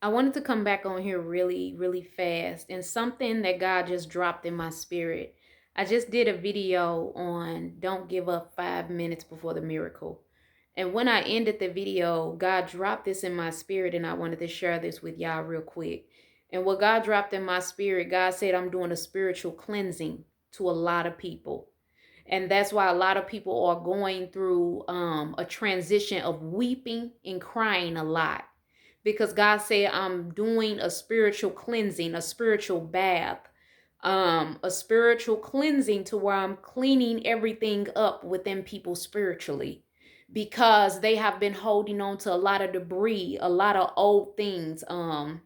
I wanted to come back on here really, really fast and something that God just dropped in my spirit. I just did a video on don't give up 5 minutes before the miracle. And when I ended the video, God dropped this in my spirit and I wanted to share this with y'all real quick. And what God dropped in my spirit, God said, I'm doing a spiritual cleansing to a lot of people. And that's why a lot of people are going through a transition of weeping and crying a lot because God said, I'm doing a spiritual cleansing, a spiritual bath, a spiritual cleansing to where I'm cleaning everything up within people spiritually because they have been holding on to a lot of debris, a lot of old things, a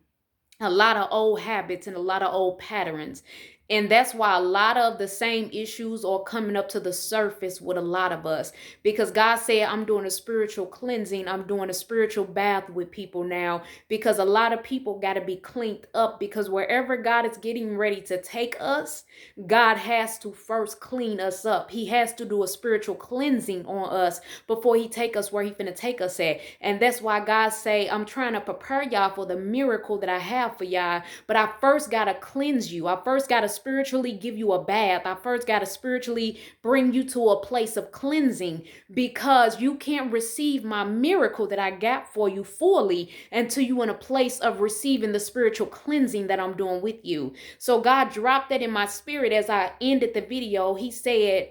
lot of old habits and a lot of old patterns. And that's why a lot of the same issues are coming up to the surface with a lot of us. Because God said, I'm doing a spiritual cleansing. I'm doing a spiritual bath with people now. Because a lot of people got to be cleaned up. Because wherever God is getting ready to take us, God has to first clean us up. He has to do a spiritual cleansing on us before he take us where he finna take us at. And that's why God say, I'm trying to prepare y'all for the miracle that I have for y'all. But I first got to cleanse you. I first got to spiritually give you a bath. I first got to spiritually bring you to a place of cleansing because you can't receive my miracle that I got for you fully until you in a place of receiving the spiritual cleansing that I'm doing with you. So God dropped that in my spirit as I ended the video. He said,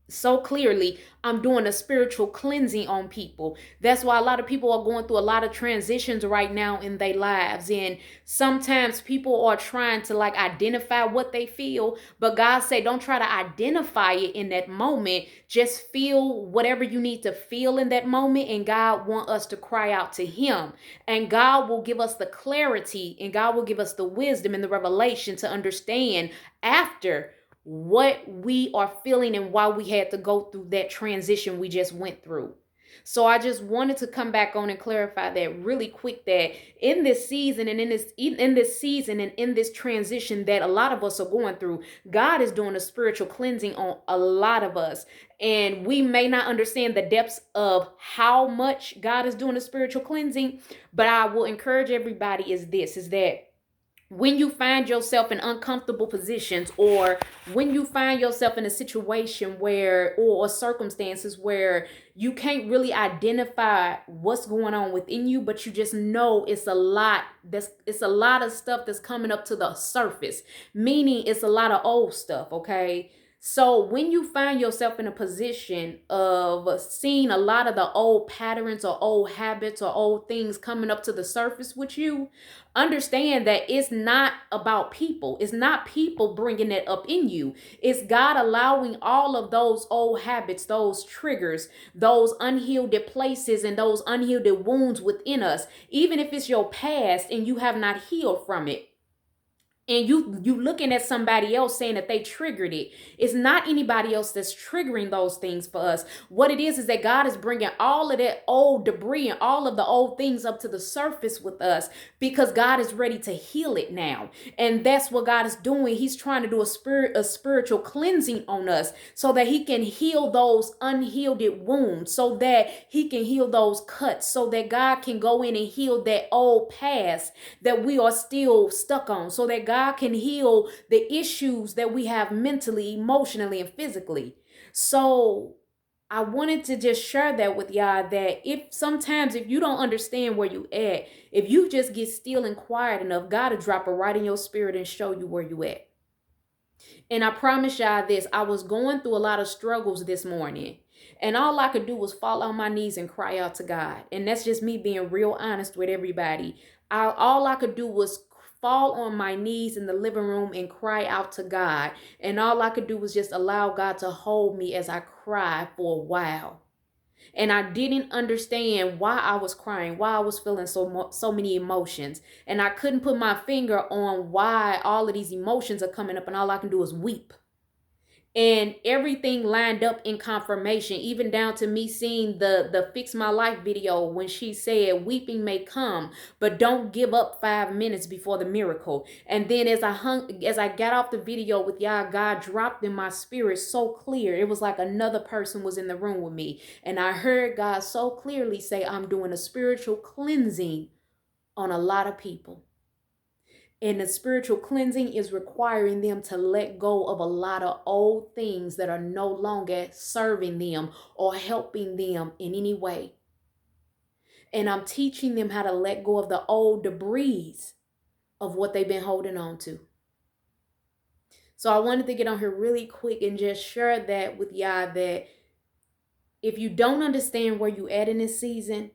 so clearly, I'm doing a spiritual cleansing on people. That's why a lot of people are going through a lot of transitions right now in their lives. And sometimes people are trying to like identify what they feel, but God said, don't try to identify it in that moment. Just feel whatever you need to feel in that moment. And God wants us to cry out to him. And God will give us the clarity and God will give us the wisdom and the revelation to understand after what we are feeling and why we had to go through that transition we just went through. So I just wanted to come back on and clarify that really quick that in this season and in this season and in this transition that a lot of us are going through, God is doing a spiritual cleansing on a lot of us. And we may not understand the depths of how much God is doing a spiritual cleansing, but I will encourage everybody is that when you find yourself in uncomfortable positions or when you find yourself in a situation where or circumstances where you can't really identify what's going on within you, but you just know it's a lot of stuff that's coming up to the surface, meaning it's a lot of old stuff. Okay, so when you find yourself in a position of seeing a lot of the old patterns or old habits or old things coming up to the surface with you, understand that it's not about people. It's not people bringing it up in you. It's God allowing all of those old habits, those triggers, those unhealed places, and those unhealed wounds within us, even if it's your past and you have not healed from it, and you looking at somebody else saying that they triggered it. It's not anybody else that's triggering those things for us. What it is that God is bringing all of that old debris and all of the old things up to the surface with us because God is ready to heal it now. And that's what God is doing. He's trying to do a spiritual cleansing on us so that he can heal those unhealed wounds, so that he can heal those cuts, so that God can go in and heal that old past that we are still stuck on, so that God can heal the issues that we have mentally, emotionally, and physically. So I wanted to just share that with y'all that if you don't understand where you at, if you just get still and quiet enough, God will drop it right in your spirit and show you where you at. And I promise y'all this, I was going through a lot of struggles this morning. And all I could do was fall on my knees and cry out to God. And that's just me being real honest with everybody. All I could do was fall on my knees in the living room and cry out to God. And all I could do was just allow God to hold me as I cried for a while. And I didn't understand why I was crying, why I was feeling so many emotions. And I couldn't put my finger on why all of these emotions are coming up, and all I can do is weep. And everything lined up in confirmation, even down to me seeing the Fix My Life video when she said weeping may come, but don't give up 5 minutes before the miracle. And then as I got off the video with y'all, God dropped in my spirit so clear. It was like another person was in the room with me. And I heard God so clearly say, I'm doing a spiritual cleansing on a lot of people. And the spiritual cleansing is requiring them to let go of a lot of old things that are no longer serving them or helping them in any way. And I'm teaching them how to let go of the old debris of what they've been holding on to. So I wanted to get on here really quick and just share that with y'all, that if you don't understand where you at in this season,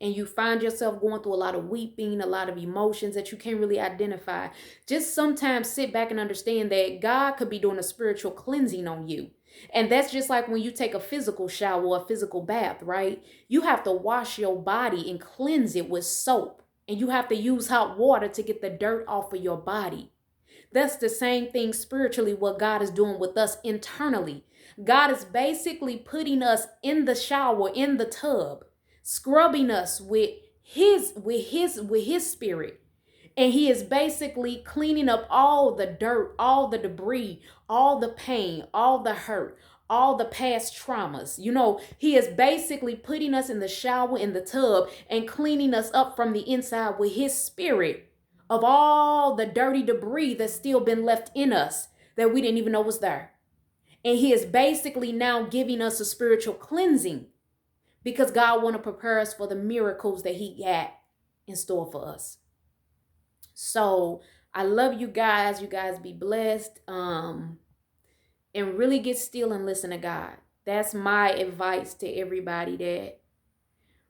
and you find yourself going through a lot of weeping, a lot of emotions that you can't really identify, just sometimes sit back and understand that God could be doing a spiritual cleansing on you. And that's just like when you take a physical shower or a physical bath, right? You have to wash your body and cleanse it with soap. And you have to use hot water to get the dirt off of your body. That's the same thing spiritually, what God is doing with us internally. God is basically putting us in the shower, in the tub, scrubbing us with his spirit. And he is basically cleaning up all the dirt, all the debris, all the pain, all the hurt, all the past traumas. You know, he is basically putting us in the shower, in the tub, and cleaning us up from the inside with his spirit of all the dirty debris that's still been left in us that we didn't even know was there. And he is basically now giving us a spiritual cleansing, because God want to prepare us for the miracles that he got in store for us. So I love you guys. You guys be blessed. And really get still and listen to God. That's my advice to everybody, that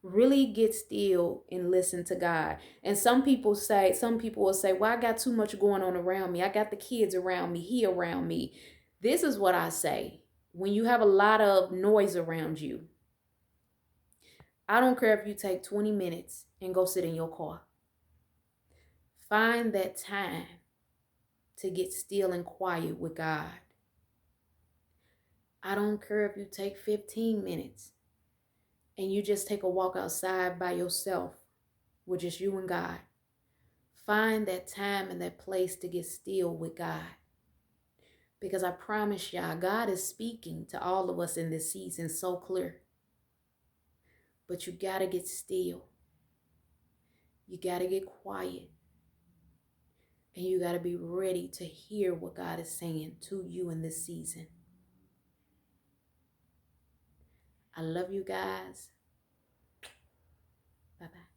really get still and listen to God. And some people will say, well, I got too much going on around me. I got the kids around me, he around me. This is what I say. When you have a lot of noise around you, I don't care if you take 20 minutes and go sit in your car. Find that time to get still and quiet with God. I don't care if you take 15 minutes and you just take a walk outside by yourself with just you and God. Find that time and that place to get still with God. Because I promise y'all, God is speaking to all of us in this season so clear. But you got to get still. You got to get quiet. And you got to be ready to hear what God is saying to you in this season. I love you guys. Bye-bye.